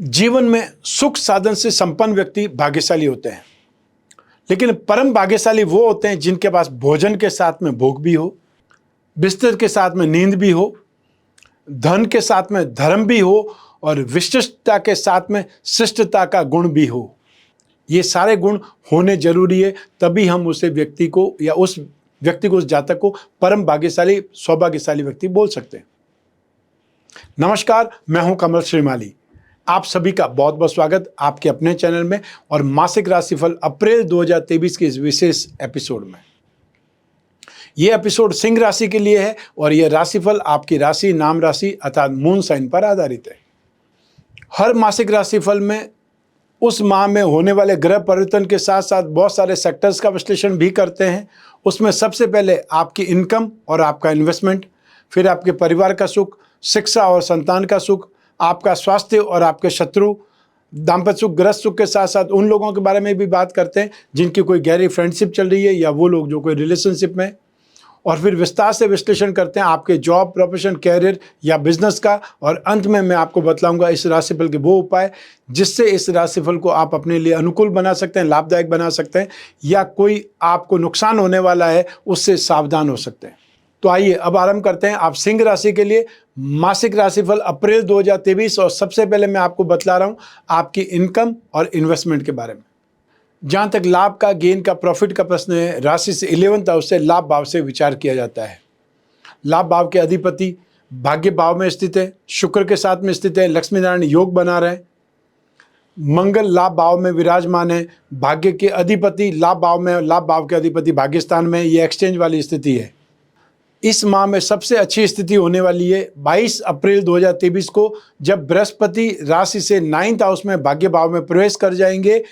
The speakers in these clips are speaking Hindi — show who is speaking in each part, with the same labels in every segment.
Speaker 1: जीवन में सुख साधन से संपन्न व्यक्ति भाग्यशाली होते हैं, लेकिन परम भाग्यशाली वो होते हैं जिनके पास भोजन के साथ में भूख भी हो, बिस्तर के साथ में नींद भी हो, धन के साथ में धर्म भी हो और विशिष्टता के साथ में शिष्टता का गुण भी हो। ये सारे गुण होने जरूरी है, तभी हम उस व्यक्ति को, उस जातक को परम भाग्यशाली, सौभाग्यशाली व्यक्ति बोल सकते हैं। नमस्कार, मैं हूं कमल श्रीमाली। आप सभी का बहुत बहुत स्वागत आपके अपने चैनल में और मासिक राशिफल अप्रैल 2023 के इस विशेष एपिसोड में। यह एपिसोड सिंह राशि के लिए है और यह राशिफल आपकी राशि, नाम राशि अर्थात मून साइन पर आधारित है। हर मासिक राशिफल में उस माह में होने वाले ग्रह परिवर्तन के साथ साथ बहुत सारे सेक्टर्स का विश्लेषण भी करते हैं। उसमें सबसे पहले आपकी इनकम और आपका इन्वेस्टमेंट, फिर आपके परिवार का सुख, शिक्षा और संतान का सुख, आपका स्वास्थ्य और आपके शत्रु, दाम्पत्य सुख, ग्रस्त सुख के साथ साथ उन लोगों के बारे में भी बात करते हैं जिनकी कोई गहरी फ्रेंडशिप चल रही है या वो लोग जो कोई रिलेशनशिप में, और फिर विस्तार से विश्लेषण करते हैं आपके जॉब, प्रोफेशन, कैरियर या बिजनेस का। और अंत में मैं आपको बतलाऊंगा इस राशिफल के वो उपाय जिससे इस राशिफल को आप अपने लिए अनुकूल बना सकते हैं, लाभदायक बना सकते हैं, या कोई आपको नुकसान होने वाला है उससे सावधान हो सकते हैं। तो आइए अब आरंभ करते हैं आप सिंह राशि के लिए मासिक राशिफल अप्रैल 2023। और सबसे पहले मैं आपको बतला रहा हूं आपकी इनकम और इन्वेस्टमेंट के बारे में। जहां तक लाभ का, गेन का, प्रॉफिट का प्रश्न है, राशि से 11th हाउस से लाभ भाव से विचार किया जाता है। लाभ भाव के अधिपति भाग्य भाव में स्थित है, शुक्र के साथ में स्थित है, लक्ष्मी नारायण योग बना रहे, मंगल लाभ भाव में विराजमान है, भाग्य के अधिपति लाभ भाव में, लाभ भाव के अधिपति भाग्य स्थान में, ये एक्सचेंज वाली स्थिति है। इस माह में सबसे अच्छी स्थिति होने वाली है 22 अप्रैल 2023 को, जब बृहस्पति राशि से 9th हाउस में भाग्य भाव में प्रवेश कर जाएंगे।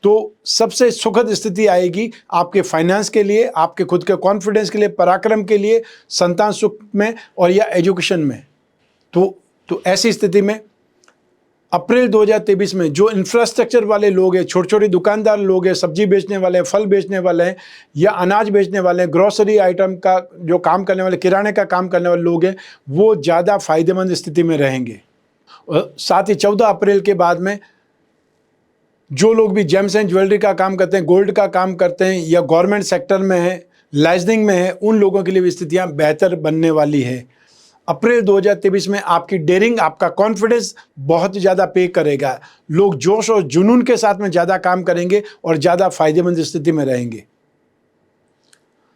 Speaker 1: तो सबसे सुखद स्थिति आएगी आपके फाइनेंस के लिए, आपके खुद के कॉन्फिडेंस के लिए, पराक्रम के लिए, संतान सुख में और या एजुकेशन में। तो ऐसी स्थिति में अप्रैल 2023 में जो इंफ्रास्ट्रक्चर वाले लोग हैं, छोटे छोटे दुकानदार लोग हैं, सब्जी बेचने वाले हैं, फल बेचने वाले हैं या अनाज बेचने वाले हैं, ग्रोसरी आइटम का जो काम करने वाले, किराने का काम करने वाले लोग हैं, वो ज़्यादा फायदेमंद स्थिति में रहेंगे। और साथ ही 14 अप्रैल के बाद में जो लोग भी जेम्स एंड ज्वेलरी का काम करते हैं, गोल्ड का काम करते हैं या गवर्नमेंट सेक्टर में है, लाइजनिंग में है, उन लोगों के लिए भी स्थितियाँ बेहतर बनने वाली है। अप्रैल 2023 में आपकी डेयरिंग, आपका कॉन्फिडेंस बहुत ज़्यादा पे करेगा। लोग जोश और जुनून के साथ में ज़्यादा काम करेंगे और ज़्यादा फायदेमंद स्थिति में रहेंगे।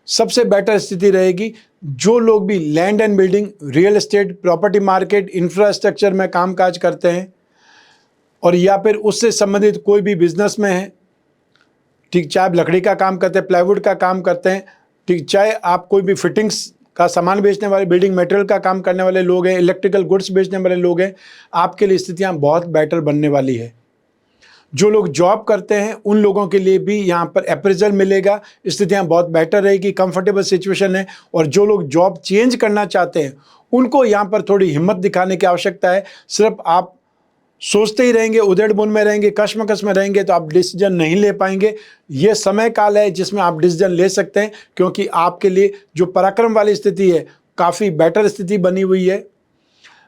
Speaker 1: सबसे बेटर स्थिति रहेगी जो लोग भी land and building, real estate, property market, infrastructure में कामकाज करते हैं और या फिर उससे संबंधित कोई भी बिजनेस में है, ठीक, चाहे आप लकड़ी का काम करते हैं, प्लाईवुड का काम करते हैं, ठीक, चाहे आप कोई भी फिटिंग्स का सामान बेचने वाले, बिल्डिंग मटेरियल का काम करने वाले लोग हैं, इलेक्ट्रिकल गुड्स बेचने वाले लोग हैं, आपके लिए स्थितियां बहुत बेटर बनने वाली है। जो लोग जॉब करते हैं उन लोगों के लिए भी यहाँ पर अप्रेजल मिलेगा, स्थितियां बहुत बेटर रहेगी, कंफर्टेबल सिचुएशन है। और जो लोग जॉब चेंज करना चाहते हैं उनको यहाँ पर थोड़ी हिम्मत दिखाने की आवश्यकता है। सिर्फ आप सोचते ही रहेंगे, उधेड़ बुन में रहेंगे, कश्मकश में रहेंगे तो आप डिसीजन नहीं ले पाएंगे। ये समय काल है जिसमें आप डिसीजन ले सकते हैं, क्योंकि आपके लिए जो पराक्रम वाली स्थिति है काफ़ी बेटर स्थिति बनी हुई है।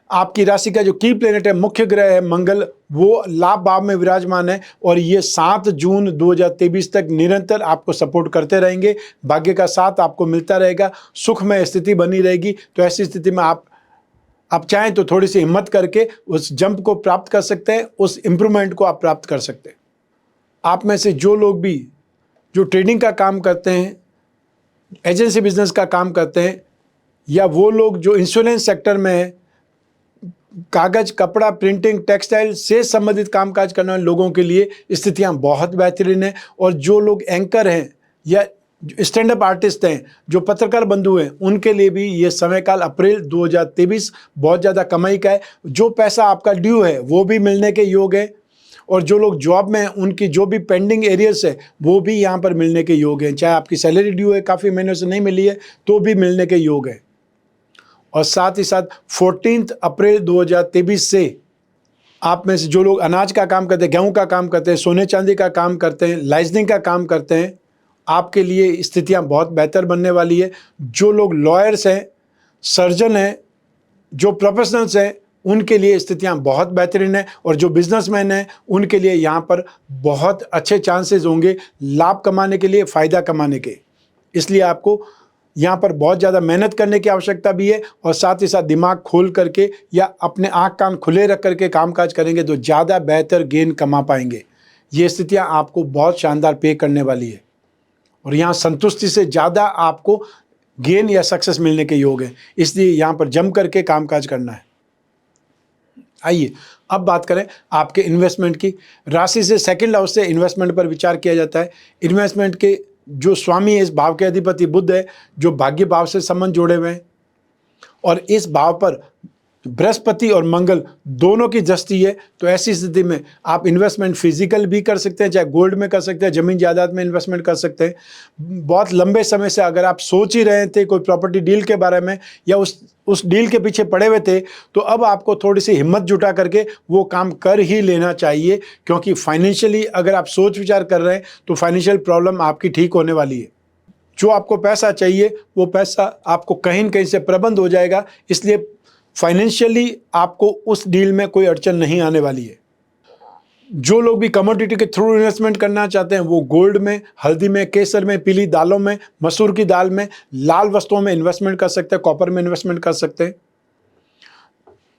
Speaker 1: आपकी राशि का जो की प्लेनेट है, मुख्य ग्रह है मंगल, वो लाभ भाव में विराजमान है और ये 7 जून 2023 तक निरंतर आपको सपोर्ट करते रहेंगे। भाग्य का साथ आपको मिलता रहेगा, सुखमय स्थिति बनी रहेगी। तो ऐसी स्थिति में आप चाहें तो थोड़ी सी हिम्मत करके उस जंप को प्राप्त कर सकते हैं, उस इंप्रूवमेंट को आप प्राप्त कर सकते हैं। आप में से जो लोग भी जो ट्रेडिंग का काम करते हैं, एजेंसी बिजनेस का काम करते हैं, या वो लोग जो इंश्योरेंस सेक्टर में है, कागज, कपड़ा, प्रिंटिंग, टेक्सटाइल से संबंधित कामकाज करने वाले लोगों के लिए स्थितियां बहुत बेहतरीन हैं। और जो लोग एंकर हैं या स्टैंड अप आर्टिस्ट हैं, जो पत्रकार बंधु हैं, उनके लिए भी ये समय काल अप्रैल 2023 बहुत ज़्यादा कमाई का है। जो पैसा आपका ड्यू है वो भी मिलने के योग है और जो लोग जॉब में हैं उनकी जो भी पेंडिंग एरियर्स है वो भी यहाँ पर मिलने के योग हैं। चाहे आपकी सैलरी ड्यू है, काफ़ी महीनों से नहीं मिली है, तो भी मिलने के योग है। और साथ ही साथ 14 अप्रैल 2023 से आप में से जो लोग अनाज का काम करते हैं, गेहूँ का काम करते हैं, सोने चांदी का काम करते हैं, लाइजनिंग का काम करते हैं, आपके लिए स्थितियां बहुत बेहतर बनने वाली है। जो लोग लॉयर्स हैं, सर्जन हैं, जो प्रोफेशनल्स हैं, उनके लिए स्थितियां बहुत बेहतरीन है, और जो बिजनेसमैन हैं उनके लिए यहाँ पर बहुत अच्छे चांसेस होंगे लाभ कमाने के लिए, फ़ायदा कमाने के। इसलिए आपको यहाँ पर बहुत ज़्यादा मेहनत करने की आवश्यकता भी है, और साथ ही साथ दिमाग खोल करके या अपने आँख कान खुले रख करके कामकाज करेंगे तो ज़्यादा बेहतर गेन कमा पाएंगे। ये स्थितियाँ आपको बहुत शानदार पे करने वाली है, और यहाँ संतुष्टि से ज़्यादा आपको गेन या सक्सेस मिलने के योग है। इसलिए यहाँ पर जम करके कामकाज करना है। आइए अब बात करें आपके इन्वेस्टमेंट की। राशि से सेकंड हाउस से इन्वेस्टमेंट पर विचार किया जाता है। इन्वेस्टमेंट के जो स्वामी है, इस भाव के अधिपति बुध है, जो भाग्य भाव से संबंध जोड़े हुए हैं, और इस भाव पर बृहस्पति और मंगल दोनों की दृष्टि है। तो ऐसी स्थिति में आप इन्वेस्टमेंट फिजिकल भी कर सकते हैं, चाहे गोल्ड में कर सकते हैं, जमीन जायदाद में इन्वेस्टमेंट कर सकते हैं। बहुत लंबे समय से अगर आप सोच ही रहे थे कोई प्रॉपर्टी डील के बारे में, या उस डील के पीछे पड़े हुए थे, तो अब आपको थोड़ी सी हिम्मत जुटा करके वो काम कर ही लेना चाहिए, क्योंकि फाइनेंशियली अगर आप सोच विचार कर रहे हैं तो फाइनेंशियल प्रॉब्लम आपकी ठीक होने वाली है। जो आपको पैसा चाहिए वो पैसा आपको कहीं न कहीं से प्रबंध हो जाएगा, इसलिए फाइनेंशियली आपको उस डील में कोई अड़चन नहीं आने वाली है। जो लोग भी कमोडिटी के थ्रू इन्वेस्टमेंट करना चाहते हैं वो गोल्ड में, हल्दी में, केसर में, पीली दालों में, मसूर की दाल में, लाल वस्तुओं में इन्वेस्टमेंट कर सकते हैं, कॉपर में इन्वेस्टमेंट कर सकते हैं।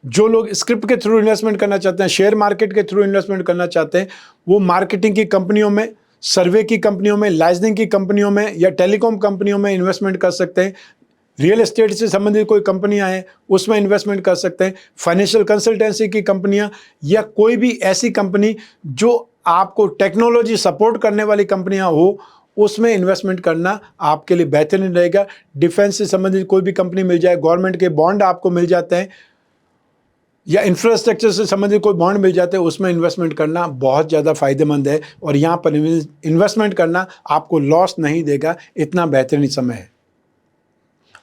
Speaker 1: जो लोग स्क्रिप्ट के थ्रू इन्वेस्टमेंट करना चाहते हैं, शेयर मार्केट के थ्रू इन्वेस्टमेंट करना चाहते हैं, वो मार्केटिंग की कंपनियों में, सर्वे की कंपनियों में, लाइसेंसिंग की कंपनियों में या टेलीकॉम कंपनियों में इन्वेस्टमेंट कर सकते हैं। रियल एस्टेट से संबंधित कोई कंपनियां हैं उसमें इन्वेस्टमेंट कर सकते हैं। फाइनेंशियल कंसल्टेंसी की कंपनियां या कोई भी ऐसी कंपनी जो आपको टेक्नोलॉजी सपोर्ट करने वाली कंपनियां हो, उसमें इन्वेस्टमेंट करना आपके लिए बेहतरीन रहेगा। डिफेंस से संबंधित कोई भी कंपनी मिल जाए, गवर्नमेंट के बॉन्ड आपको मिल जाते हैं, या इंफ्रास्ट्रक्चर से संबंधित कोई बॉन्ड मिल जाते हैं, उसमें इन्वेस्टमेंट करना बहुत ज़्यादा फायदेमंद है, और यहाँ पर इन्वेस्टमेंट करना आपको लॉस नहीं देगा। इतना बेहतरीन समय है।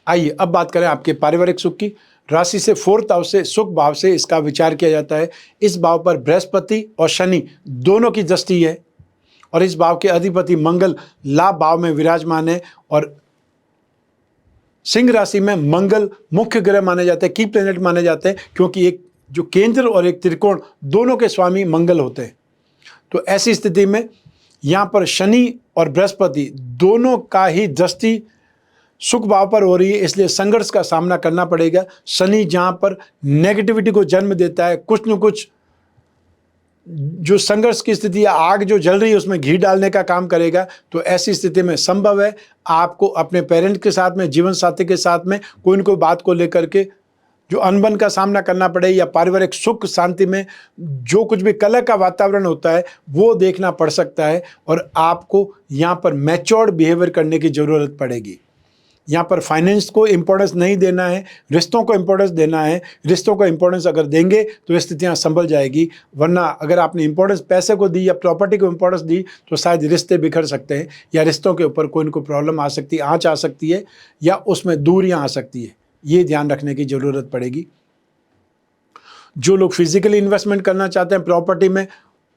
Speaker 1: आइए अब बात करें आपके पारिवारिक सुख की। राशि से फोर्थ हाउस से, सुख भाव से इसका विचार किया जाता है। इस भाव पर बृहस्पति और शनि दोनों की दृष्टि है, और इस भाव के अधिपति मंगल लाभ भाव में विराजमान है, और सिंह राशि में मंगल मुख्य ग्रह माने जाते हैं, की प्लेनेट माने जाते हैं, क्योंकि एक जो केंद्र और एक त्रिकोण दोनों के स्वामी मंगल होते हैं। तो ऐसी स्थिति में यहाँ पर शनि और बृहस्पति दोनों का ही दृष्टि सुख भाव पर हो रही है, इसलिए संघर्ष का सामना करना पड़ेगा। शनि जहाँ पर नेगेटिविटी को जन्म देता है, कुछ न कुछ जो संघर्ष की स्थिति है, आग जो जल रही है उसमें घी डालने का काम करेगा। तो ऐसी स्थिति में संभव है आपको अपने पेरेंट्स के साथ में, जीवन साथी के साथ में कोई न कोई बात को लेकर के जो अनबन का सामना करना पड़े, या पारिवारिक सुख शांति में जो कुछ भी कलह का वातावरण होता है वो देखना पड़ सकता है, और आपको यहाँ पर मैच्योर्ड बिहेवियर करने की ज़रूरत पड़ेगी। यहाँ पर फाइनेंस को इम्पोर्टेंस नहीं देना है, रिश्तों को इम्पोर्टेंस देना है। रिश्तों को इम्पोर्टेंस अगर देंगे तो स्थितियाँ संभल जाएगी, वरना अगर आपने इम्पोर्टेंस पैसे को दी या प्रॉपर्टी को इम्पोर्टेंस दी तो शायद रिश्ते बिखर सकते हैं, या रिश्तों के ऊपर कोई न कोई प्रॉब्लम आ सकती है, आँच आ सकती है, या उसमें दूरियाँ आ सकती है। ये ध्यान रखने की ज़रूरत पड़ेगी। जो लोग फिजिकली इन्वेस्टमेंट करना चाहते हैं प्रॉपर्टी में,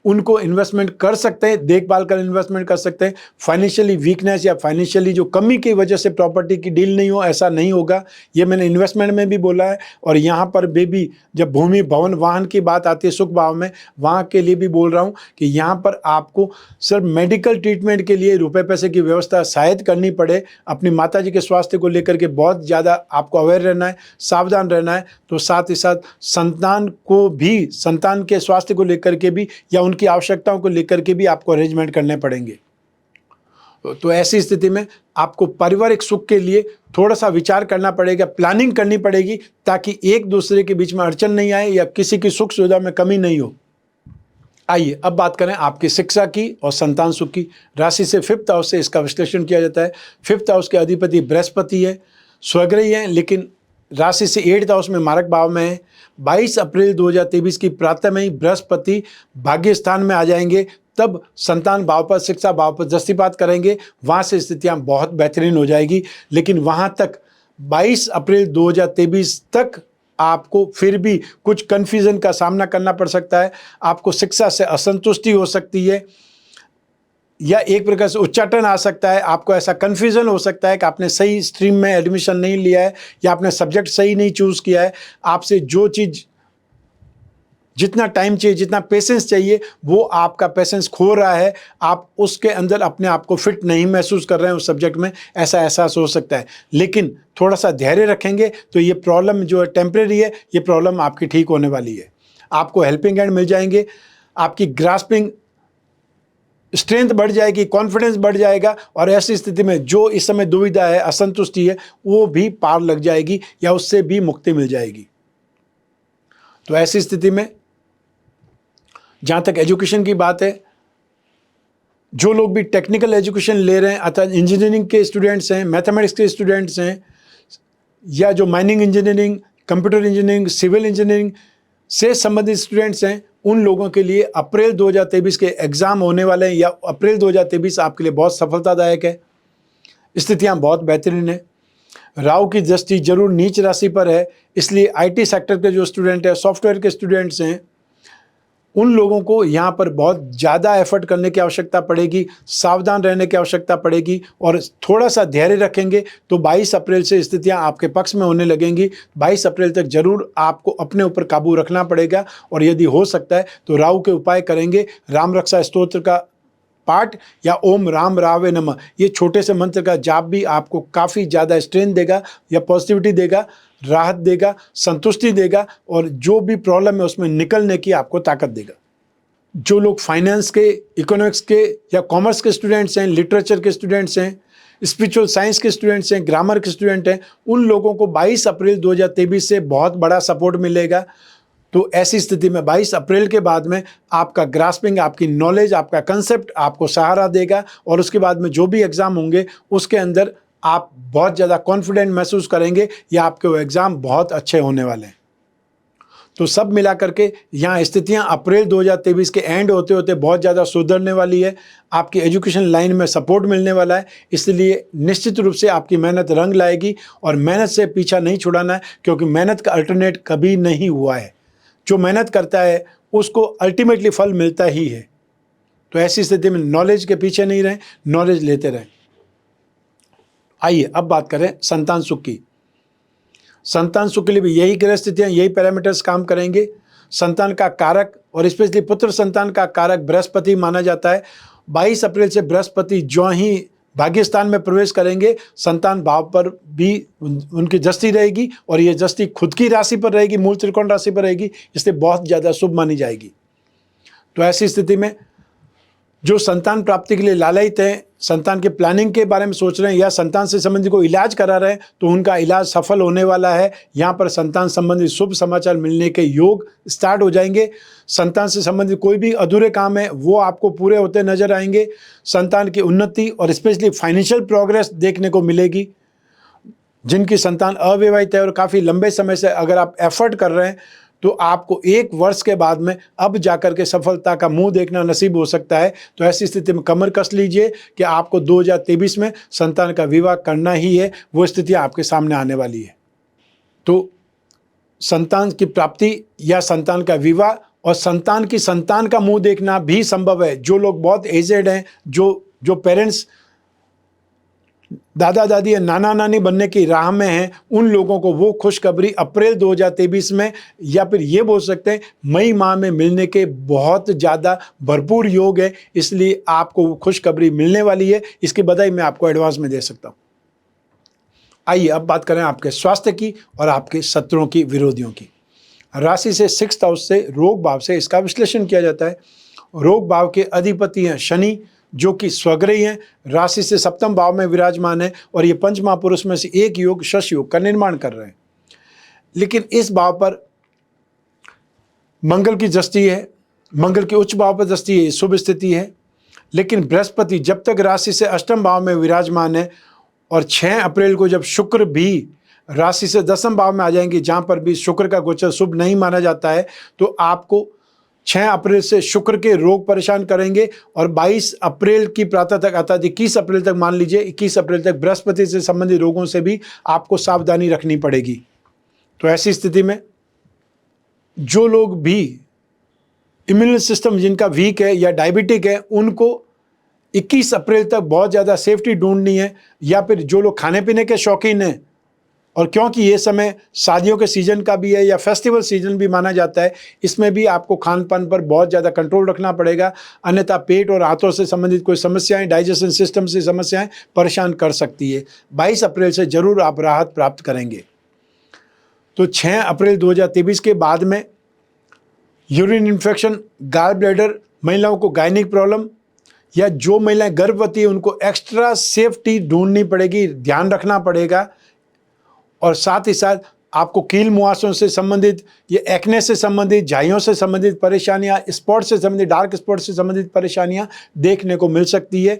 Speaker 1: उनको इन्वेस्टमेंट कर सकते हैं, देखभाल कर इन्वेस्टमेंट कर सकते हैं। फाइनेंशियली वीकनेस या फाइनेंशियली जो कमी की वजह से प्रॉपर्टी की डील नहीं हो, ऐसा नहीं होगा। ये मैंने इन्वेस्टमेंट में भी बोला है, और यहाँ पर भी जब भूमि भवन वाहन की बात आती है सुख भाव में, वहाँ के लिए भी बोल रहा हूँ कि यहाँ पर आपको सिर्फ मेडिकल ट्रीटमेंट के लिए रुपए पैसे की व्यवस्था शायद करनी पड़े। अपनी माताजी के स्वास्थ्य को लेकर के बहुत ज़्यादा आपको अवेयर रहना है, सावधान रहना है। तो साथ ही साथ संतान को भी, संतान के स्वास्थ्य को लेकर के भी, या उनकी आवश्यकताओं को लेकर के भी आपको अरेंजमेंट करने पड़ेंगे। तो ऐसी स्थिति में आपको पारिवारिक सुख के लिए थोड़ा सा विचार करना पड़ेगा, प्लानिंग करनी पड़ेगी, ताकि एक दूसरे के बीच में अड़चन नहीं आए या किसी की सुख सुविधा में कमी नहीं हो। आइए अब बात करें आपकी शिक्षा की और संतान सुख की। राशि से फिफ्थ हाउस से इसका विश्लेषण किया जाता है। फिफ्थ हाउस के अधिपति बृहस्पति है, स्वग्रही है, लेकिन राशि से एट्थ हाउस में मारक भाव में है। 22 अप्रैल 2023 की प्रातः में ही बृहस्पति भाग्य स्थान में आ जाएंगे, तब संतान भाव पर, शिक्षा भाव पर दृष्टिपात करेंगे। वहाँ से स्थितियाँ बहुत बेहतरीन हो जाएगी, लेकिन वहाँ तक 22 अप्रैल 2023 तक आपको फिर भी कुछ कन्फ्यूजन का सामना करना पड़ सकता है। आपको शिक्षा से असंतुष्टि हो सकती है, या एक प्रकार से उच्चाटन आ सकता है। आपको ऐसा कन्फ्यूजन हो सकता है कि आपने सही स्ट्रीम में एडमिशन नहीं लिया है, या आपने सब्जेक्ट सही नहीं चूज़ किया है। आपसे जो चीज़ जितना टाइम चाहिए, जितना पेशेंस चाहिए, वो आपका पेशेंस खो रहा है, आप उसके अंदर अपने आप को फिट नहीं महसूस कर रहे हैं उस सब्जेक्ट में, ऐसा एहसास हो सकता है। लेकिन थोड़ा सा धैर्य रखेंगे तो ये प्रॉब्लम जो है टेम्परेरी है, ये प्रॉब्लम आपकी ठीक होने वाली है। आपको हेल्पिंग हैंड मिल जाएंगे, आपकी ग्रास्पिंग स्ट्रेंथ बढ़ जाएगी, कॉन्फिडेंस बढ़ जाएगा, और ऐसी स्थिति में जो इस समय दुविधा है, असंतुष्टि है, वो भी पार लग जाएगी या उससे भी मुक्ति मिल जाएगी। तो ऐसी स्थिति में जहाँ तक एजुकेशन की बात है, जो लोग भी टेक्निकल एजुकेशन ले रहे हैं, अर्थात इंजीनियरिंग के स्टूडेंट्स हैं, मैथमेटिक्स के स्टूडेंट्स हैं, या जो mining engineering, computer engineering, civil engineering से संबंधित स्टूडेंट्स हैं, उन लोगों के लिए अप्रैल 2023 के एग्ज़ाम होने वाले हैं, या अप्रैल 2023 आपके लिए बहुत सफलतादायक है। स्थितियाँ बहुत बेहतरीन है। राहु की दृष्टि जरूर नीच राशि पर है, इसलिए आईटी सेक्टर के जो स्टूडेंट हैं, सॉफ्टवेयर के स्टूडेंट्स हैं, उन लोगों को यहाँ पर बहुत ज़्यादा एफर्ट करने की आवश्यकता पड़ेगी, सावधान रहने की आवश्यकता पड़ेगी, और थोड़ा सा धैर्य रखेंगे तो 22 अप्रैल से स्थितियाँ आपके पक्ष में होने लगेंगी। 22 अप्रैल तक जरूर आपको अपने ऊपर काबू रखना पड़ेगा, और यदि हो सकता है तो राहु के उपाय करेंगे। राम रक्षा स्तोत्र का पाठ या ओम राम रावे नमः, ये छोटे से मंत्र का जाप भी आपको काफ़ी ज़्यादा स्ट्रेंथ देगा या पॉजिटिविटी देगा, राहत देगा, संतुष्टि देगा, और जो भी प्रॉब्लम है उसमें निकलने की आपको ताकत देगा। जो लोग फाइनेंस के, इकोनॉमिक्स के या कॉमर्स के स्टूडेंट्स हैं, लिटरेचर के स्टूडेंट्स हैं, स्पिरिचुअल साइंस के स्टूडेंट्स हैं, ग्रामर के स्टूडेंट हैं, उन लोगों को 22 अप्रैल 2023 से बहुत बड़ा सपोर्ट मिलेगा। तो ऐसी स्थिति में 22 अप्रैल के बाद में आपका ग्रास्पिंग, आपकी नॉलेज, आपका कंसेप्ट आपको सहारा देगा, और उसके बाद में जो भी एग्ज़ाम होंगे उसके अंदर आप बहुत ज़्यादा कॉन्फिडेंट महसूस करेंगे, या आपके वो एग्ज़ाम बहुत अच्छे होने वाले हैं। तो सब मिला करके यहाँ स्थितियाँ अप्रैल 2023 के एंड होते होते बहुत ज़्यादा सुधरने वाली है। आपकी एजुकेशन लाइन में सपोर्ट मिलने वाला है, इसलिए निश्चित रूप से आपकी मेहनत रंग लाएगी, और मेहनत से पीछा नहीं छुड़ाना है, क्योंकि मेहनत का अल्टरनेट कभी नहीं हुआ है। जो मेहनत करता है उसको अल्टीमेटली फल मिलता ही है। तो ऐसी स्थिति में नॉलेज के पीछे नहीं रहें, नॉलेज लेते रहें। आइए अब बात करें संतान सुख की। संतान सुख के लिए भी यही ग्रह स्थितियाँ, यही पैरामीटर्स काम करेंगे। संतान का कारक और स्पेशली पुत्र संतान का कारक बृहस्पति माना जाता है। 22 अप्रैल से बृहस्पति जो ही भाग्य स्थान में प्रवेश करेंगे, संतान भाव पर भी उनकी दृष्टि रहेगी, और ये दृष्टि खुद की राशि पर रहेगी, मूल त्रिकोण राशि पर रहेगी, इसलिए बहुत ज़्यादा शुभ मानी जाएगी। तो ऐसी स्थिति में जो संतान प्राप्ति के लिए लालयित हैं, संतान के प्लानिंग के बारे में सोच रहे हैं, या संतान से संबंधित कोई इलाज करा रहे हैं, तो उनका इलाज सफल होने वाला है। यहाँ पर संतान संबंधित शुभ समाचार मिलने के योग स्टार्ट हो जाएंगे। संतान से संबंधित कोई भी अधूरे काम है वो आपको पूरे होते नजर आएंगे। संतान की उन्नति और स्पेशली फाइनेंशियल प्रोग्रेस देखने को मिलेगी। जिनकी संतान अविवाहित है और काफ़ी लंबे समय से अगर आप एफर्ट कर रहे हैं, तो आपको 1 वर्ष के बाद में अब जाकर के सफलता का मुंह देखना नसीब हो सकता है। तो ऐसी स्थिति में कमर कस लीजिए कि आपको 2023 में संतान का विवाह करना ही है, वो स्थिति आपके सामने आने वाली है। तो संतान की प्राप्ति या संतान का विवाह और संतान की संतान का मुंह देखना भी संभव है। जो लोग बहुत एजेड हैं, जो पेरेंट्स दादा दादी या नाना नानी बनने की राह में हैं, उन लोगों को वो खुशखबरी अप्रैल 2023 में, या फिर ये बोल सकते हैं मई माह में मिलने के बहुत ज़्यादा भरपूर योग है। इसलिए आपको वो खुशखबरी मिलने वाली है, इसकी बधाई मैं आपको एडवांस में दे सकता हूँ। आइए अब बात करें आपके स्वास्थ्य की और आपके शत्रुओं की, विरोधियों की। राशि से 6th हाउस से, रोग भाव से इसका विश्लेषण किया जाता है। रोग भाव के अधिपति हैं शनि, जो कि स्वग्रही हैं, राशि से 7th भाव में विराजमान है, और ये पंच महापुरुष में से एक योग शश योग का निर्माण कर रहे हैं। लेकिन इस भाव पर मंगल की दृष्टि है, मंगल के उच्च भाव पर दृष्टि है, शुभ स्थिति है। लेकिन बृहस्पति जब तक राशि से 8th भाव में विराजमान है, और 6 अप्रैल को जब शुक्र भी राशि से 10th भाव में आ जाएंगे, जहाँ पर भी शुक्र का गोचर शुभ नहीं माना जाता है, तो आपको 6 अप्रैल से शुक्र के रोग परेशान करेंगे, और 22 अप्रैल की प्रातः तक, अर्थात 21 अप्रैल तक मान लीजिए, 21 अप्रैल तक बृहस्पति से संबंधित रोगों से भी आपको सावधानी रखनी पड़ेगी। तो ऐसी स्थिति में जो लोग भी इम्यून सिस्टम जिनका वीक है या डायबिटिक है, उनको 21 अप्रैल तक बहुत ज़्यादा सेफ्टी ढूंढनी है। या फिर जो लोग खाने पीने के शौकीन हैं, और क्योंकि ये समय शादियों के सीजन का भी है या फेस्टिवल सीजन भी माना जाता है, इसमें भी आपको खान पान पर बहुत ज़्यादा कंट्रोल रखना पड़ेगा, अन्यथा पेट और हाथों से संबंधित कोई समस्याएं, डाइजेशन सिस्टम से समस्याएं परेशान कर सकती है। 22 अप्रैल से जरूर आप राहत प्राप्त करेंगे। तो 6 अप्रैल 2023 के बाद में यूरिन इन्फेक्शन, गाल ब्लैडर, महिलाओं को गायनिक प्रॉब्लम या जो महिलाएं गर्भवती हैं उनको एक्स्ट्रा सेफ्टी ढूंढनी पड़ेगी, ध्यान रखना पड़ेगा। और साथ ही साथ आपको कील मुहासों से संबंधित, ये एक्ने से संबंधित, झाइयों से संबंधित परेशानियां, स्पॉट से संबंधित, डार्क स्पॉट से संबंधित परेशानियां देखने को मिल सकती है।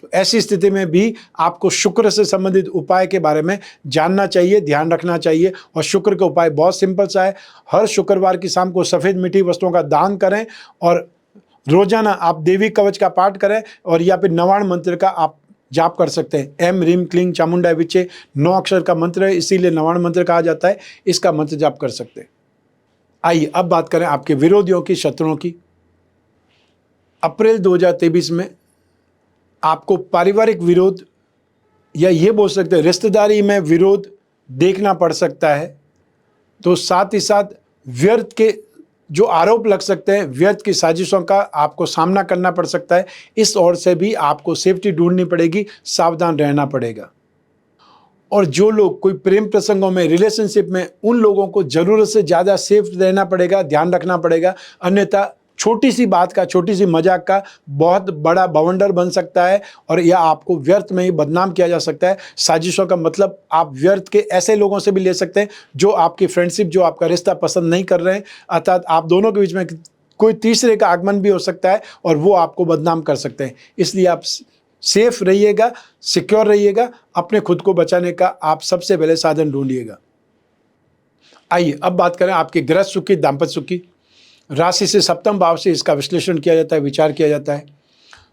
Speaker 1: तो ऐसी स्थिति में भी आपको शुक्र से संबंधित उपाय के बारे में जानना चाहिए, ध्यान रखना चाहिए। और शुक्र का उपाय बहुत सिंपल सा है, हर शुक्रवार की शाम को सफ़ेद मीठी वस्तुओं का दान करें और रोजाना आप देवी कवच का पाठ करें और या फिर नवाण मंत्र का आप जाप कर सकते हैं। एम रीम क्लीं चामुंडा विचे 9 अक्षर का मंत्र है, इसीलिए नवाण मंत्र कहा जाता है। इसका मंत्र जाप कर सकते हैं। आइए अब बात करें आपके विरोधियों की, शत्रुओं की। अप्रैल 2023 में आपको पारिवारिक विरोध या ये बोल सकते हैं रिश्तेदारी में विरोध देखना पड़ सकता है। तो साथ ही साथ व्यर्थ के जो आरोप लग सकते हैं, व्यर्थ की साजिशों का आपको सामना करना पड़ सकता है। इस ओर से भी आपको सेफ्टी ढूंढनी पड़ेगी, सावधान रहना पड़ेगा। और जो लोग कोई प्रेम प्रसंगों में, रिलेशनशिप में, उन लोगों को ज़रूरत से ज़्यादा सेफ रहना पड़ेगा, ध्यान रखना पड़ेगा, अन्यथा छोटी सी बात का, छोटी सी मजाक का बहुत बड़ा बवंडर बन सकता है और यह आपको व्यर्थ में ही बदनाम किया जा सकता है। साजिशों का मतलब आप व्यर्थ के ऐसे लोगों से भी ले सकते हैं जो आपकी फ्रेंडशिप, जो आपका रिश्ता पसंद नहीं कर रहे हैं, अर्थात आप दोनों के बीच में कोई तीसरे का आगमन भी हो सकता है और वो आपको बदनाम कर सकते हैं। इसलिए आप सेफ रहिएगा, सिक्योर रहिएगा, अपने खुद को बचाने का आप सबसे पहले साधन ढूंढिएगा। आइए अब बात करें आपके गृहस्थ सुख की, दाम्पत्य सुख की। राशि से सप्तम भाव से इसका विश्लेषण किया जाता है, विचार किया जाता है।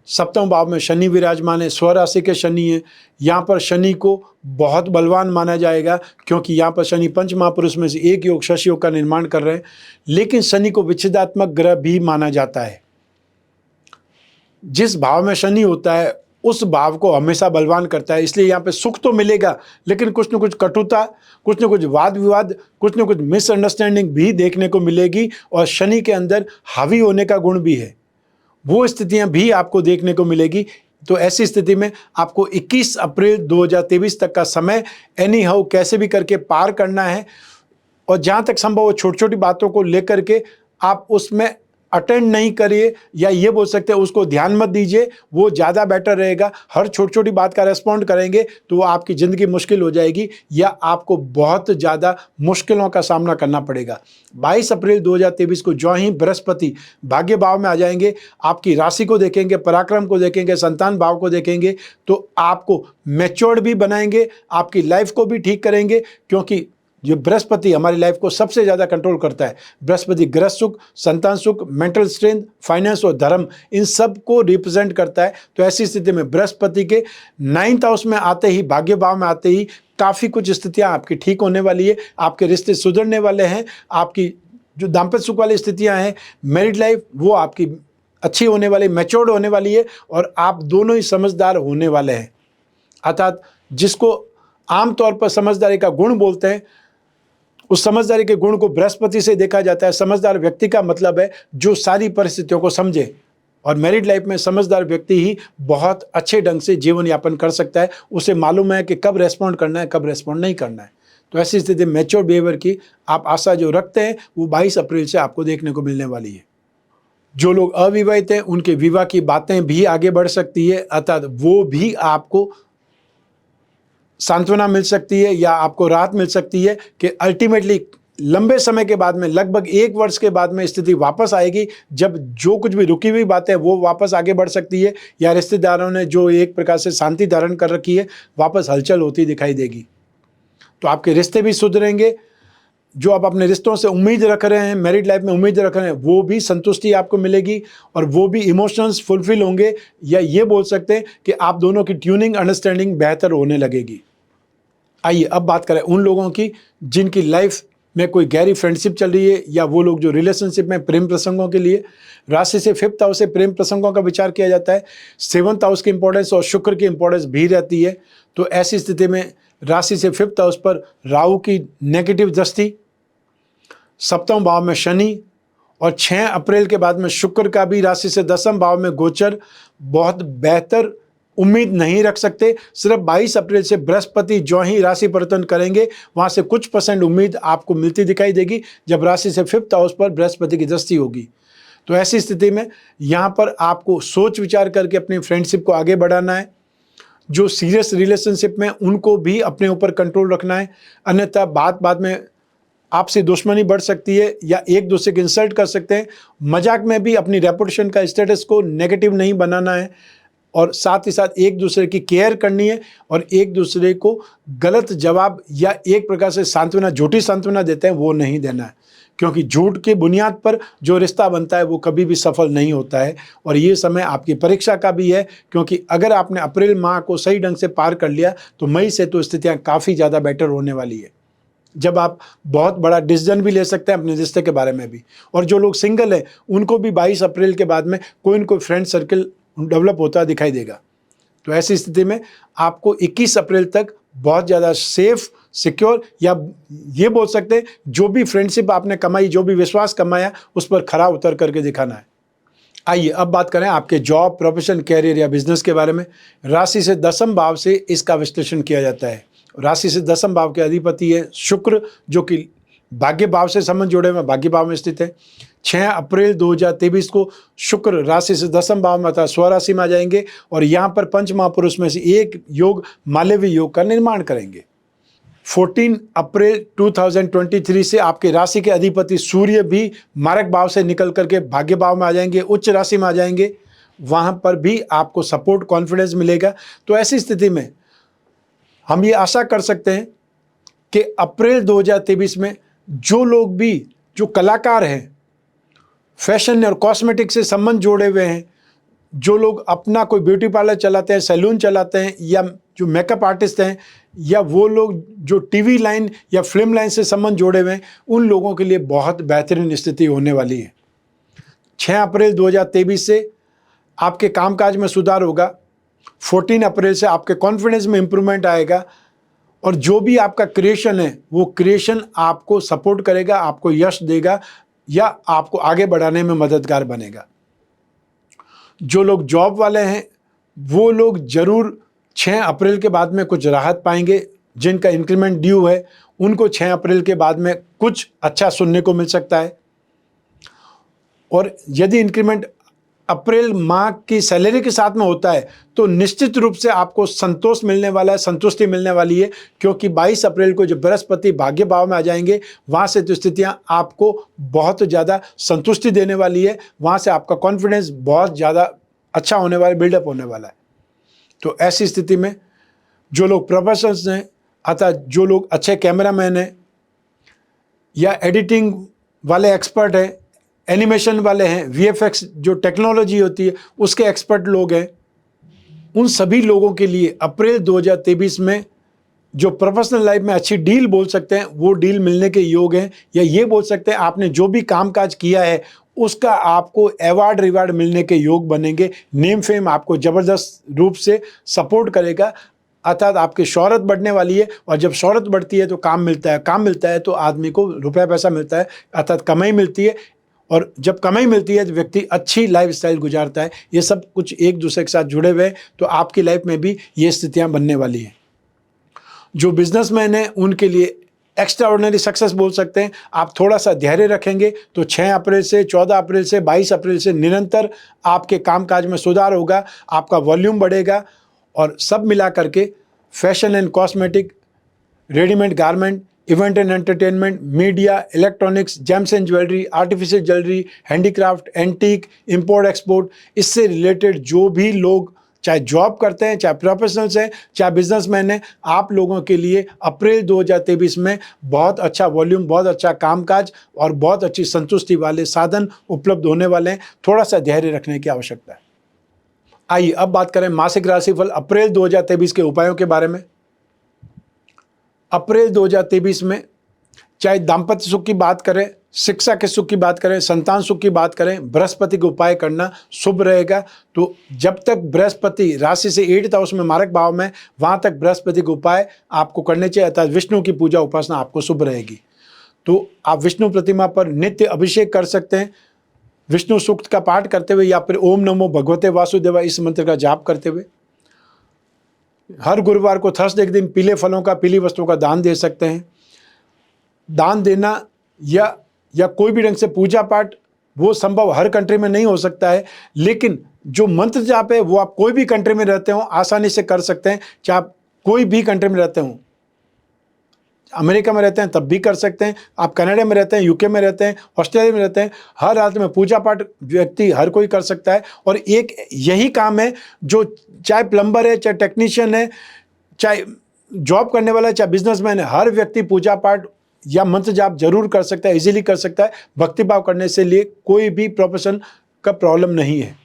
Speaker 1: सप्तम भाव में शनि विराजमान है, स्वराशि के शनि है। यहाँ पर शनि को बहुत बलवान माना जाएगा क्योंकि यहाँ पर शनि पंच महापुरुष में से एक योग, शश योग का निर्माण कर रहे हैं। लेकिन शनि को विच्छेदात्मक ग्रह भी माना जाता है। जिस भाव में शनि होता है उस भाव को हमेशा बलवान करता है। इसलिए यहाँ पे सुख तो मिलेगा, लेकिन कुछ न कुछ कटुता, कुछ न कुछ वाद विवाद, कुछ न कुछ मिसअंडरस्टैंडिंग भी देखने को मिलेगी। और शनि के अंदर हावी होने का गुण भी है, वो स्थितियां भी आपको देखने को मिलेगी। तो ऐसी स्थिति में आपको 21 अप्रैल 2023 तक का समय एनी हाउ कैसे भी करके पार करना है। और जहाँ तक संभव हो छोटी छोटी बातों को लेकर के आप उसमें अटेंड नहीं करिए, या ये बोल सकते हैं उसको ध्यान मत दीजिए, वो ज़्यादा बेटर रहेगा। हर छोटी छोटी बात का रेस्पॉन्ड करेंगे तो आपकी ज़िंदगी मुश्किल हो जाएगी या आपको बहुत ज़्यादा मुश्किलों का सामना करना पड़ेगा। 22 अप्रैल 2023 को जो ही बृहस्पति भाग्य भाव में आ जाएंगे, आपकी राशि को देखेंगे, पराक्रम को देखेंगे, संतान भाव को देखेंगे, तो आपको मैच्योर्ड भी बनाएंगे, आपकी लाइफ को भी ठीक करेंगे। क्योंकि ये बृहस्पति हमारी लाइफ को सबसे ज़्यादा कंट्रोल करता है। बृहस्पति ग्रह सुख, संतान सुख, मेंटल स्ट्रेंथ, फाइनेंस और धर्म, इन सब को रिप्रेजेंट करता है। तो ऐसी स्थिति में बृहस्पति के 9th हाउस में आते ही, भाग्य भाव में आते ही काफ़ी कुछ स्थितियां आपकी ठीक होने वाली है, आपके रिश्ते सुधरने वाले हैं, आपकी जो दाम्पत्य सुख वाली स्थितियाँ हैं, मैरिड लाइफ, वो आपकी अच्छी होने वाली, मैच्योर्ड होने वाली है और आप दोनों ही समझदार होने वाले हैं। अर्थात जिसको आमतौर पर समझदारी का गुण बोलते हैं, उस समझदारी के गुण को बृहस्पति से देखा जाता है। समझदार व्यक्ति का मतलब है जो सारी परिस्थितियों को समझे, और मैरिड लाइफ में समझदार व्यक्ति ही बहुत अच्छे ढंग से जीवन यापन कर सकता है। उसे मालूम है कि कब रेस्पॉन्ड करना है, कब रेस्पॉन्ड नहीं करना है। तो ऐसी स्थिति में मैच्योर बिहेवियर की आप आशा जो रखते हैं वो 22 अप्रैल से आपको देखने को मिलने वाली है। जो लोग अविवाहित हैं उनके विवाह की बातें भी आगे बढ़ सकती है, अर्थात वो भी आपको सांत्वना मिल सकती है या आपको राहत मिल सकती है कि अल्टीमेटली लंबे समय के बाद में, लगभग 1 वर्ष के बाद में स्थिति वापस आएगी, जब जो कुछ भी रुकी हुई बातें वो वापस आगे बढ़ सकती है, या रिश्तेदारों ने जो एक प्रकार से शांति धारण कर रखी है वापस हलचल होती दिखाई देगी। तो आपके रिश्ते भी सुधरेंगे। जो आप अपने रिश्तों से उम्मीद रख रहे हैं, मैरिड लाइफ में उम्मीद रख रहे हैं, वो भी संतुष्टि आपको मिलेगी और वो भी इमोशंस फुलफिल होंगे, या ये बोल सकते हैं कि आप दोनों की ट्यूनिंग, अंडरस्टैंडिंग बेहतर होने लगेगी। आइए अब बात करें उन लोगों की जिनकी लाइफ में कोई गहरी फ्रेंडशिप चल रही है, या वो लोग जो रिलेशनशिप में प्रेम प्रसंगों के लिए। राशि से 5th हाउस से प्रेम प्रसंगों का विचार किया जाता है। 7th हाउस की इंपॉर्टेंस और शुक्र की इंपॉर्टेंस भी रहती है। तो ऐसी स्थिति में राशि से 5th हाउस पर राहु की नेगेटिव दृष्टि, 7वें भाव में शनि, और 6 अप्रैल के बाद में शुक्र का भी राशि से 10वें भाव में गोचर। बहुत बेहतर उम्मीद नहीं रख सकते। सिर्फ 22 अप्रैल से बृहस्पति जो ही राशि परिवर्तन करेंगे वहां से कुछ % उम्मीद आपको मिलती दिखाई देगी, जब राशि से 5th हाउस पर बृहस्पति की दृष्टि होगी। तो ऐसी स्थिति में यहाँ पर आपको सोच विचार करके अपनी फ्रेंडशिप को आगे बढ़ाना है। जो सीरियस रिलेशनशिप में उनको भी अपने ऊपर कंट्रोल रखना है, अन्यथा बात में आपसे दुश्मनी बढ़ सकती है या एक दूसरे की इंसल्ट कर सकते हैं। मजाक में भी अपनी रेपुटेशन का स्टेटस को नेगेटिव नहीं बनाना है, और साथ ही साथ एक दूसरे की केयर करनी है, और एक दूसरे को गलत जवाब या एक प्रकार से सांत्वना, झूठी सांत्वना देते हैं वो नहीं देना है, क्योंकि झूठ की बुनियाद पर जो रिश्ता बनता है वो कभी भी सफल नहीं होता है। और ये समय आपकी परीक्षा का भी है, क्योंकि अगर आपने अप्रैल माह को सही ढंग से पार कर लिया तो मई से तो स्थितियाँ काफ़ी ज़्यादा बेटर होने वाली है, जब आप बहुत बड़ा डिसीजन भी ले सकते हैं अपने रिश्ते के बारे में भी। और जो लोग सिंगल हैं उनको भी 22 अप्रैल के बाद में कोई न कोई फ्रेंड सर्कल डेवलप होता दिखाई देगा। तो ऐसी स्थिति में आपको 21 अप्रैल तक बहुत ज़्यादा सेफ, सिक्योर, या ये बोल सकते हैं जो भी फ्रेंडशिप आपने कमाई, जो भी विश्वास कमाया, उस पर खरा उतर करके दिखाना है। आइए अब बात करें आपके जॉब, प्रोफेशन, कैरियर या बिजनेस के बारे में। राशि से 10वें भाव से इसका विश्लेषण किया जाता है। राशि से 10वें भाव के अधिपति है शुक्र, जो कि भाग्य भाव से संबंध जोड़े में भाग्य भाव में स्थित है। 6 अप्रैल 2023 को शुक्र राशि से 10वें भाव में अर्थात स्वराशि में आ जाएंगे, और यहाँ पर पंच महापुरुष में से एक योग मालवीय योग का निर्माण करेंगे। 14 अप्रैल 2023 से आपके राशि के अधिपति सूर्य भी मारक भाव से निकल करके भाग्य भाव में आ जाएंगे, उच्च राशि में आ जाएंगे। वहाँ पर भी आपको सपोर्ट, कॉन्फिडेंस मिलेगा। तो ऐसी स्थिति में हम ये आशा कर सकते हैं कि अप्रैल 2023 में जो लोग भी, जो कलाकार हैं, फैशन और कॉस्मेटिक से संबंध जोड़े हुए हैं, जो लोग अपना कोई ब्यूटी पार्लर चलाते हैं, सैलून चलाते हैं, या जो मेकअप आर्टिस्ट हैं, या वो लोग जो टीवी लाइन या फिल्म लाइन से संबंध जोड़े हुए हैं, उन लोगों के लिए बहुत बेहतरीन स्थिति होने वाली है। 6 अप्रैल 2023 से आपके कामकाज में सुधार होगा। 14 अप्रैल से आपके कॉन्फिडेंस में इंप्रूवमेंट आएगा, और जो भी आपका क्रिएशन है वो क्रिएशन आपको सपोर्ट करेगा, आपको यश देगा, या आपको आगे बढ़ाने में मददगार बनेगा। जो लोग जॉब वाले हैं वो लोग जरूर 6 अप्रैल के बाद में कुछ राहत पाएंगे। जिनका इंक्रीमेंट ड्यू है उनको 6 अप्रैल के बाद में कुछ अच्छा सुनने को मिल सकता है। और यदि इंक्रीमेंट अप्रैल माह की सैलरी के साथ में होता है तो निश्चित रूप से आपको संतोष मिलने वाला है, संतुष्टि मिलने वाली है, क्योंकि 22 अप्रैल को जब बृहस्पति भाग्य भाव में आ जाएंगे वहाँ से तो स्थितियाँ आपको बहुत ज़्यादा संतुष्टि देने वाली है। वहाँ से आपका कॉन्फिडेंस बहुत ज़्यादा अच्छा होने वाला, बिल्डअप होने वाला है। तो ऐसी स्थिति में जो लोग प्रोफेशनल्स हैं, अर्थात जो लोग अच्छे कैमरामैन हैं या एडिटिंग वाले एक्सपर्ट हैं, एनिमेशन वाले हैं, वीएफएक्स जो टेक्नोलॉजी होती है उसके एक्सपर्ट लोग हैं, उन सभी लोगों के लिए अप्रैल 2023 में जो प्रोफेशनल लाइफ में अच्छी डील बोल सकते हैं वो डील मिलने के योग हैं। या ये बोल सकते हैं आपने जो भी कामकाज किया है उसका आपको अवार्ड रिवार्ड मिलने के योग बनेंगे। नेम फेम आपको ज़बरदस्त रूप से सपोर्ट करेगा, अर्थात आपकी शोहरत बढ़ने वाली है। और जब शोहरत बढ़ती है तो काम मिलता है, काम मिलता है तो आदमी को रुपया पैसा मिलता है, अर्थात कमाई मिलती है। और जब कमाई मिलती है तो व्यक्ति अच्छी लाइफस्टाइल गुजारता है। ये सब कुछ एक दूसरे के साथ जुड़े हुए हैं, तो आपकी लाइफ में भी ये स्थितियां बनने वाली हैं। जो बिजनेसमैन हैं उनके लिए एक्स्ट्रा ऑर्डिनरी सक्सेस बोल सकते हैं। आप थोड़ा सा धैर्य रखेंगे तो 6 अप्रैल से 14 अप्रैल से 22 अप्रैल से निरंतर आपके कामकाज में सुधार होगा, आपका वॉल्यूम बढ़ेगा। और सब मिला करके fashion and cosmetic, readymade garment, event and entertainment, media, electronics, James and jewellery, artificial jewellery, handicraft, antique, import export, इससे रिलेटेड जो भी लोग चाहे जॉब करते हैं, चाहे प्रोफेशनल्स हैं, चाहे बिजनेसमैन हैं, आप लोगों के लिए अप्रैल 2023 में बहुत अच्छा वॉल्यूम, बहुत अच्छा कामकाज और बहुत अच्छी संतुष्टि वाले साधन उपलब्ध होने वाले हैं। थोड़ा सा धैर्य रखने की आवश्यकता है। आइए अब बात करें मासिक राशिफल अप्रैल 2023 के उपायों के बारे में। अप्रैल 2023 में चाहे दाम्पत्य सुख की बात करें, शिक्षा के सुख की बात करें, संतान सुख की बात करें, बृहस्पति के उपाय करना शुभ रहेगा। तो जब तक बृहस्पति राशि से 8th हाउस में मारक भाव में, वहाँ तक बृहस्पति के उपाय आपको करने चाहिए, अर्थात विष्णु की पूजा उपासना आपको शुभ रहेगी। तो आप विष्णु प्रतिमा पर नित्य अभिषेक कर सकते हैं, विष्णु सूक्त का पाठ करते हुए या फिर ओम नमो भगवते वासुदेवा इस मंत्र का जाप करते हुए। हर गुरुवार को थर्सडे के दिन पीले फलों का, पीली वस्तुओं का दान दे सकते हैं। दान देना या कोई भी ढंग से पूजा पाठ वो संभव हर कंट्री में नहीं हो सकता है, लेकिन जो मंत्र जाप है वो आप कोई भी कंट्री में रहते हो आसानी से कर सकते हैं। चाहे आप कोई भी कंट्री में रहते हो, अमेरिका में रहते हैं तब भी कर सकते हैं, आप कनाडा में रहते हैं, यूके में रहते हैं, ऑस्ट्रेलिया में रहते हैं, हर हालत में पूजा पाठ व्यक्ति हर कोई कर सकता है। और एक यही काम है जो चाहे प्लम्बर है, चाहे टेक्नीशियन है, चाहे जॉब करने वाला है, चाहे बिजनेसमैन है, हर व्यक्ति पूजा पाठ या मंत्र जाप जरूर कर सकता है, इजीली कर सकता है। भक्तिभाव करने से लिए कोई भी प्रोफेशन का प्रॉब्लम नहीं है।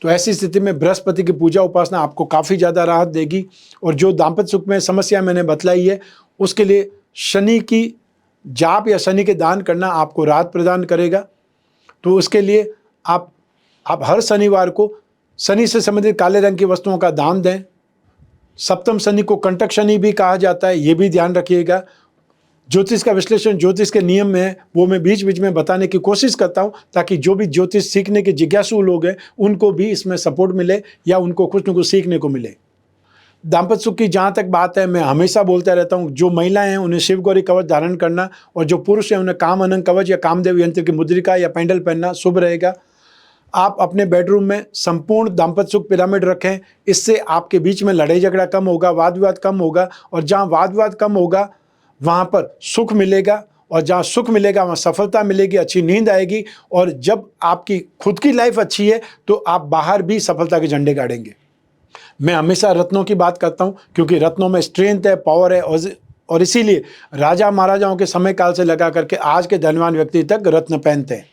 Speaker 1: तो ऐसी स्थिति में बृहस्पति की पूजा उपासना आपको काफ़ी ज़्यादा राहत देगी। और जो दाम्पत्य सुख में समस्या मैंने बतलाई है, उसके लिए शनि की जाप या शनि के दान करना आपको राहत प्रदान करेगा। तो उसके लिए आप हर शनिवार को शनि से संबंधित काले रंग की वस्तुओं का दान दें। सप्तम शनि को कंटक शनि भी कहा जाता है, ये भी ध्यान रखिएगा। ज्योतिष का विश्लेषण ज्योतिष के नियम में है, वो मैं बीच बीच में बताने की कोशिश करता हूँ, ताकि जो भी ज्योतिष सीखने के जिज्ञासु लोग हैं उनको भी इसमें सपोर्ट मिले या उनको कुछ न कुछ सीखने को मिले। दाम्पत्य सुख की जहाँ तक बात है, मैं हमेशा बोलता रहता हूँ, जो महिलाएं हैं उन्हें शिव गौरी कवच धारण करना, और जो पुरुष हैं उन्हें काम अनंग कवच या कामदेव यंत्र की मुद्रिका या पेंडल पहनना शुभ रहेगा। आप अपने बेडरूम में संपूर्ण दाम्पत्य सुख पिरामिड रखें, इससे आपके बीच में लड़ाई झगड़ा कम होगा, वाद विवाद कम होगा, और जहाँ वाद विवाद कम होगा वहाँ पर सुख मिलेगा, और जहाँ सुख मिलेगा वहाँ सफलता मिलेगी, अच्छी नींद आएगी। और जब आपकी खुद की लाइफ अच्छी है तो आप बाहर भी सफलता के झंडे गाड़ेंगे। मैं हमेशा रत्नों की बात करता हूँ, क्योंकि रत्नों में स्ट्रेंथ है, पावर है, और इसीलिए राजा महाराजाओं के समय काल से लगा करके आज के धनवान व्यक्ति तक रत्न पहनते हैं।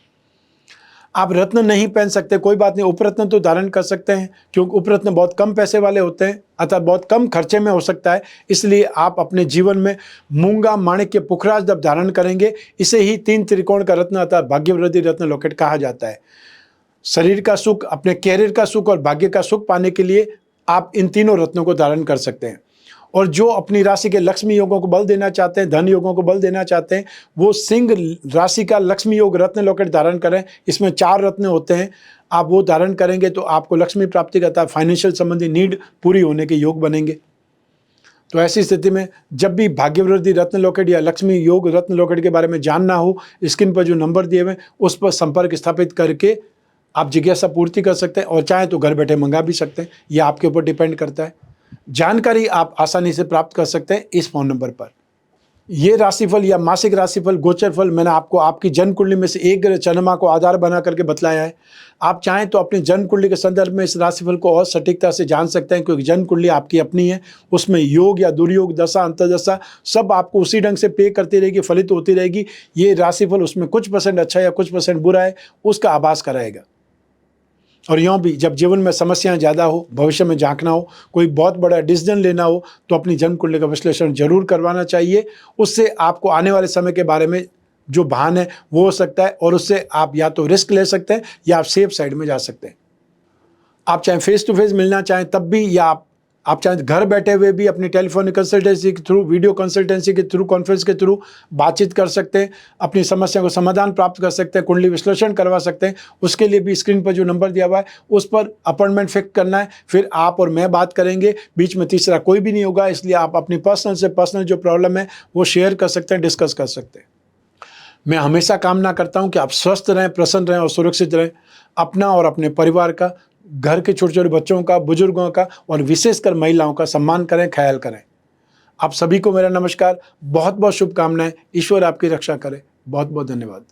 Speaker 1: आप रत्न नहीं पहन सकते, कोई बात नहीं, उपरत्न तो धारण कर सकते हैं, क्योंकि उपरत्न बहुत कम पैसे वाले होते हैं, अतः बहुत कम खर्चे में हो सकता है। इसलिए आप अपने जीवन में मूंगा, माणिक्य, पुखराज जब धारण करेंगे, इसे ही 3 त्रिकोण का रत्न अर्थात भाग्यवृद्धि रत्न लॉकेट कहा जाता है। शरीर का सुख, अपने कैरियर का सुख और भाग्य का सुख पाने के लिए आप इन तीनों रत्नों को धारण कर सकते हैं। और जो अपनी राशि के लक्ष्मी योगों को बल देना चाहते हैं, धन योगों को बल देना चाहते हैं, वो सिंह राशि का लक्ष्मी योग रत्न लॉकेट धारण करें। इसमें 4 रत्न होते हैं, आप वो धारण करेंगे तो आपको लक्ष्मी प्राप्ति का फाइनेंशियल संबंधी नीड पूरी होने के योग बनेंगे। तो ऐसी स्थिति में जब भी भाग्यवृद्धि रत्न लॉकेट या लक्ष्मी योग रत्न लॉकेट के बारे में जानना हो, स्क्रीन पर जो नंबर दिए हुए उस पर संपर्क स्थापित करके आप जिज्ञासा पूर्ति कर सकते हैं, और चाहे तो घर बैठे मंगा भी सकते हैं, यह आपके ऊपर डिपेंड करता है। जानकारी आप आसानी से प्राप्त कर सकते हैं इस फोन नंबर पर। ये राशिफल या मासिक राशिफल, गोचर फल मैंने आपको आपकी जन्म कुंडली में से एक ग्रह चंद्रमा को आधार बना करके बतलाया है। आप चाहें तो अपनी जन्म कुंडली के संदर्भ में इस राशिफल को और सटीकता से जान सकते हैं, क्योंकि जन्म कुंडली आपकी अपनी है, उसमें योग या दुर्योग, दशा, अंतर्दशा सब आपको उसी ढंग से पे करती रहेगी, फलित होती रहेगी। ये राशिफल उसमें कुछ % अच्छा या कुछ % बुरा है उसका आभास कराएगा। और यूँ भी जब जीवन में समस्याएं ज़्यादा हो, भविष्य में झांकना हो, कोई बहुत बड़ा डिसीजन लेना हो, तो अपनी जन्म कुंडली का विश्लेषण जरूर करवाना चाहिए। उससे आपको आने वाले समय के बारे में जो भान है वो हो सकता है, और उससे आप या तो रिस्क ले सकते हैं या आप सेफ साइड में जा सकते हैं। आप चाहे फेस टू फेस मिलना चाहें तब भी, या आप चाहे घर बैठे हुए भी अपनी टेलीफोनिक कंसल्टेंसी के थ्रू, वीडियो कंसल्टेंसी के थ्रू, कॉन्फ्रेंस के थ्रू बातचीत कर सकते हैं, अपनी समस्या को समाधान प्राप्त कर सकते हैं, कुंडली विश्लेषण करवा सकते हैं। उसके लिए भी स्क्रीन पर जो नंबर दिया हुआ है उस पर अपॉइंटमेंट फिक्स करना है, फिर आप और मैं बात करेंगे, बीच में तीसरा कोई भी नहीं होगा। इसलिए आप अपनी पर्सनल जो प्रॉब्लम है वो शेयर कर सकते हैं, डिस्कस कर सकते हैं। मैं हमेशा कामना करता हूँ कि आप स्वस्थ रहें, प्रसन्न रहें और सुरक्षित रहें। अपना और अपने परिवार का, घर के छोटे छोटे बच्चों का, बुजुर्गों का और विशेषकर महिलाओं का सम्मान करें, ख्याल करें। आप सभी को मेरा नमस्कार, बहुत बहुत शुभकामनाएं। ईश्वर आपकी रक्षा करे। बहुत बहुत धन्यवाद।